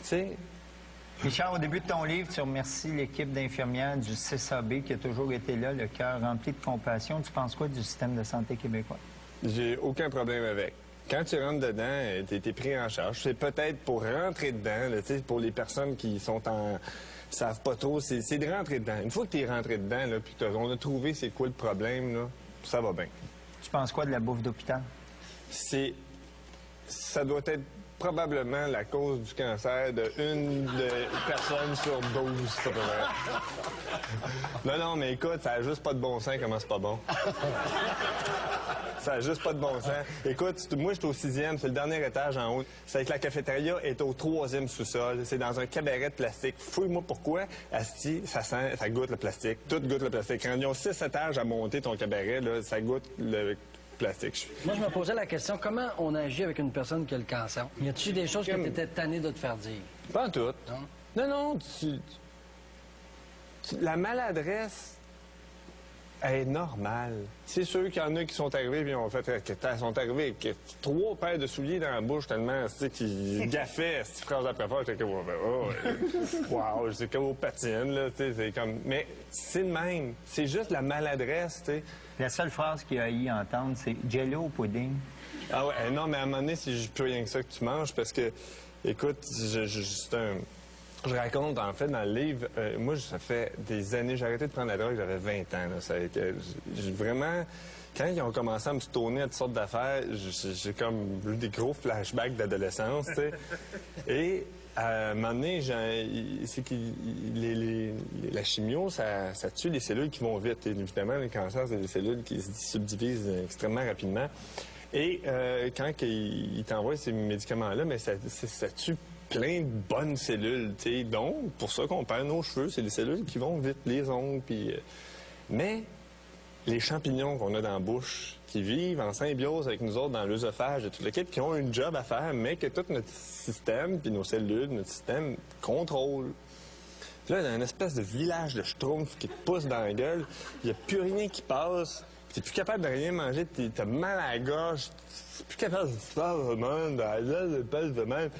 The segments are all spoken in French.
sais... Richard, au début de ton livre, tu remercies l'équipe d'infirmières du CSAB qui a toujours été là, le cœur rempli de compassion. Tu penses quoi du système de santé québécois? J'ai aucun problème avec. Quand tu rentres dedans, t'es pris en charge. C'est peut-être pour rentrer dedans, là, pour les personnes qui sont en... savent pas trop, c'est de rentrer dedans. Une fois que t'es rentré dedans, là, puis on a trouvé c'est quoi le problème, là, ça va bien. Tu penses quoi de la bouffe d'hôpital? Ça doit être probablement la cause du cancer de une personne sur 12, ça peut être. Non, mais écoute, ça a juste pas de bon sens comment c'est pas bon. Ça a juste pas de bon sens. Écoute, moi, je suis au 6e, c'est le dernier étage en haut. C'est que la cafétéria est au 3e sous-sol. C'est dans un cabaret de plastique. Fouille-moi pourquoi, asti, ça goûte le plastique. Tout goûte le plastique. Quand ils ont 6 étages à monter ton cabaret, là, ça goûte le plastique. Moi, je me posais la question, comment on agit avec une personne qui a le cancer? Y a-t-il des choses que tu étais tanné de te faire dire? Pas en tout. Non, la maladresse est normale. C'est sûr qu'il y en a qui sont arrivés et ont fait... sont arrivés avec 3 paires de souliers dans la bouche tellement, qu'ils gaffaient, phrase après phrase, j'étais comme... Wow, c'est comme aux patines, là, c'est comme... Mais c'est le même. C'est juste la maladresse, tu sais. La seule phrase qu'il a eu à entendre, c'est « Jello au pudding ». Ah ouais, non, mais à un moment donné, c'est plus rien que ça que tu manges, parce que, écoute, je raconte, en fait, dans le livre, moi, ça fait des années, j'ai arrêté de prendre la drogue, j'avais 20 ans, là, vraiment... Quand ils ont commencé à me tourner à toutes sortes d'affaires, j'ai comme eu des gros flashbacks d'adolescence, tu sais. Et à un moment donné, c'est que la chimio, ça tue les cellules qui vont vite. Et évidemment, le cancer, c'est des cellules qui se subdivisent extrêmement rapidement. Et quand ils t'envoient ces médicaments-là, mais ça tue plein de bonnes cellules, tu sais. Donc, pour ça qu'on perd nos cheveux, c'est des cellules qui vont vite, les ongles, puis... Mais les champignons qu'on a dans la bouche, qui vivent en symbiose avec nous autres dans l'œsophage et tout le kit, qui ont une job à faire, mais que tout notre système, puis nos cellules, notre système contrôle. Puis là, il y a une espèce de village de schtroumpfs qui te pousse dans la gueule, il n'y a plus rien qui passe, t'es plus capable de rien manger, t'as mal à la gorge, t'es plus capable de faire de même, dans la gueule, de même.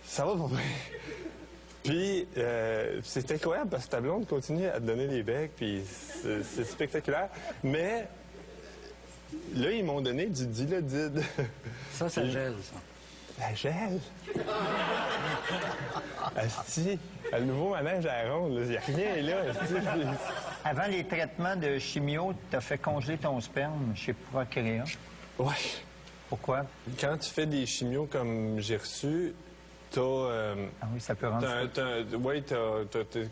Ça va pas bien. Puis, c'est incroyable parce que ta blonde continue à te donner des becs, puis c'est spectaculaire. Mais, là, ils m'ont donné du Dilaudid. Ça gèle, ça. La gèle? Asti, le nouveau manège à la ronde, il n'y a rien là. Asti. Avant les traitements de chimio, tu as fait congeler ton sperme chez Procréa. Ouais. Pourquoi? Quand tu fais des chimios comme j'ai reçu, ah oui, ça peut rendre... Oui,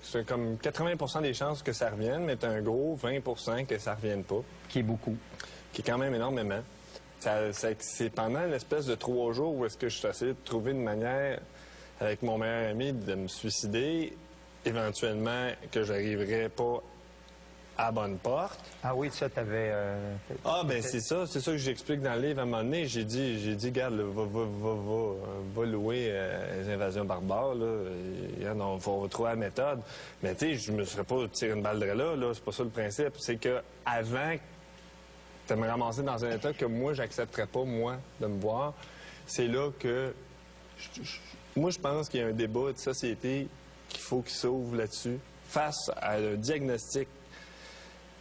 c'est comme 80 des chances que ça revienne, mais t'as un gros 20 que ça revienne pas. Qui est beaucoup. Qui est quand même énormément. C'est pendant l'espèce de 3 jours où est-ce que je suis essayé de trouver une manière, avec mon meilleur ami, de me suicider, éventuellement que j'arriverais pas à bonne porte. Ah oui, ça, t'avais... ben c'est ça que j'explique dans le livre. À un moment donné, j'ai dit, regarde, là, va louer les invasions barbares, là. On va trouver la méthode. Mais tu sais, je me serais pas tiré une balle de là, c'est pas ça le principe. C'est que avant de me ramasser dans un état que moi, j'accepterais pas, moi, de me voir, c'est là que... Moi, je pense qu'il y a un débat de société qu'il faut qu'il s'ouvre là-dessus. Face à un diagnostic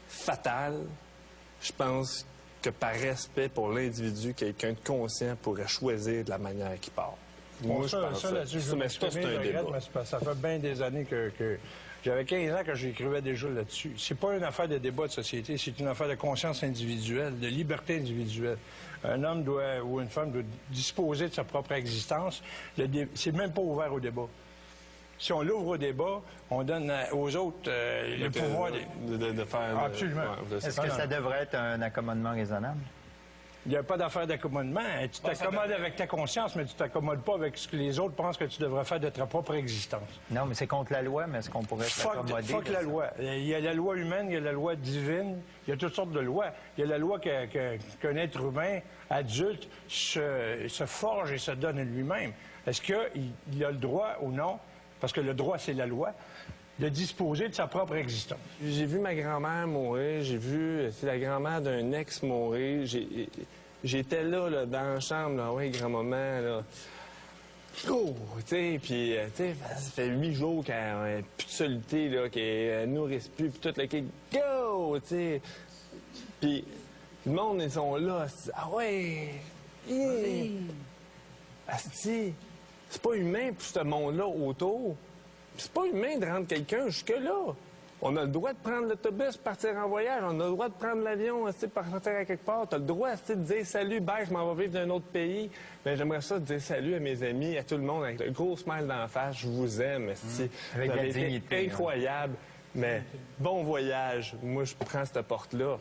fatal, je pense que par respect pour l'individu, quelqu'un de conscient pourrait choisir de la manière qu'il part. Moi, je pense ça. Mais ça, c'est un débat. Ça fait bien des années que j'avais 15 ans que j'écrivais déjà là-dessus. C'est pas une affaire de débat de société, c'est une affaire de conscience individuelle, de liberté individuelle. Un homme ou une femme doit disposer de sa propre existence. C'est même pas ouvert au débat. Si on l'ouvre au débat, on donne aux autres le pouvoir de faire... Absolument. Est-ce que ça devrait être un accommodement raisonnable? Il n'y a pas d'affaire d'accommodement. Tu t'accommodes avec ta conscience, mais tu t'accommodes pas avec ce que les autres pensent que tu devrais faire de ta propre existence. Non, mais c'est contre la loi, mais est-ce qu'on pourrait s'accommoder? Fuck la loi. Il y a la loi humaine, il y a la loi divine, il y a toutes sortes de lois. Il y a la loi qu'un être humain adulte se forge et se donne lui-même. Est-ce qu'il a le droit ou non, parce que le droit, c'est la loi, de disposer de sa propre existence? J'ai vu ma grand-mère mourir, j'ai vu la grand-mère d'un ex mourir. J'étais là, dans la chambre, là, oui, grand-maman, là. go! Tu sais, puis, tu sais, ça fait 8 jours qu'elle n'a plus de soluté, là, qu'elle nourrisse plus, puis tout le kit, go! Tu sais. Puis, le monde, ils sont là, ils se disent, ah ouais! Yeah. Asti, c'est pas humain pour ce monde-là autour. C'est pas humain de rendre quelqu'un jusque-là. On a le droit de prendre l'autobus, partir en voyage. On a le droit de prendre l'avion, partir à quelque part. Tu as le droit de dire salut, bye, je m'en vais vivre dans un autre pays. Mais j'aimerais ça dire salut à mes amis, à tout le monde, avec le gros smile d'en face. Je vous aime, esti. Avec Vous la avez été dignité, incroyable. Mais bon voyage. Moi, je prends cette porte-là.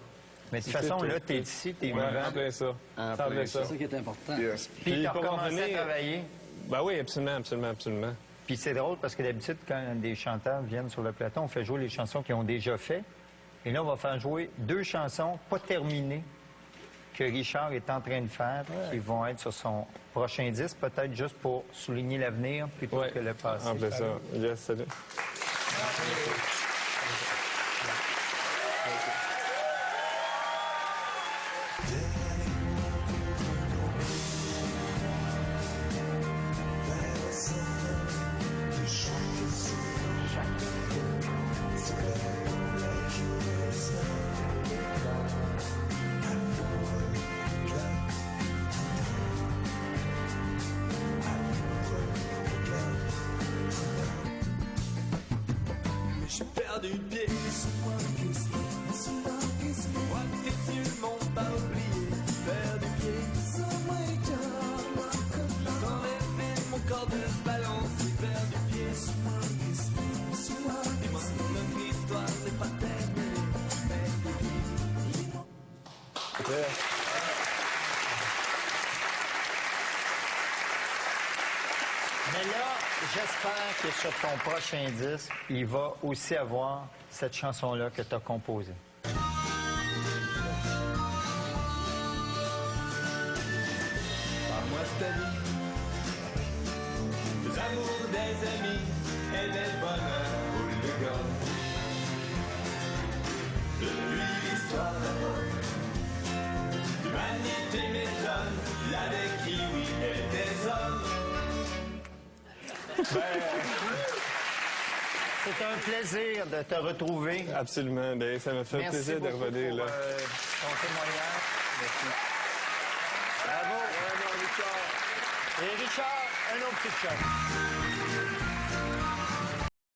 Mais de toute façon, là, t'es ici, t'es Ouais, vivant. en plein ça. En En plein plein ça. C'est ça qui est important. Yes. Puis t'as pour recommencé revenir- à travailler. Ben oui, absolument, absolument, absolument. Puis c'est drôle parce que d'habitude, quand des chanteurs viennent sur le plateau, on fait jouer les chansons qu'ils ont déjà fait. Et là, on va faire jouer 2 chansons pas terminées que Richard est en train de faire, qui vont être sur son prochain disque, peut-être juste pour souligner l'avenir plutôt Ouais, que le passé. en plein ça. Yes, salut. J'ai perdu le pied. Moi que tu m'ont pas oublié. Perdu le pied. Sans rêver, mon corps de se balancer. Perdu le pied. Et moi, notre histoire n'est pas terminée. Mais là, j'espère que sur ton prochain disque, il va aussi avoir cette chanson-là que tu as composée. Parle-moi de ta vie, des amours, des amis et des bonheurs ou le gars. Depuis l'histoire d'abord, l'humanité m'étonne, il y a des kiwis et des hommes. C'est un plaisir de te retrouver. Absolument. Ben, ça me fait Merci plaisir de beaucoup revenir pour, là. ton témoignage. Merci. Bravo. Et Richard, un autre petit shot.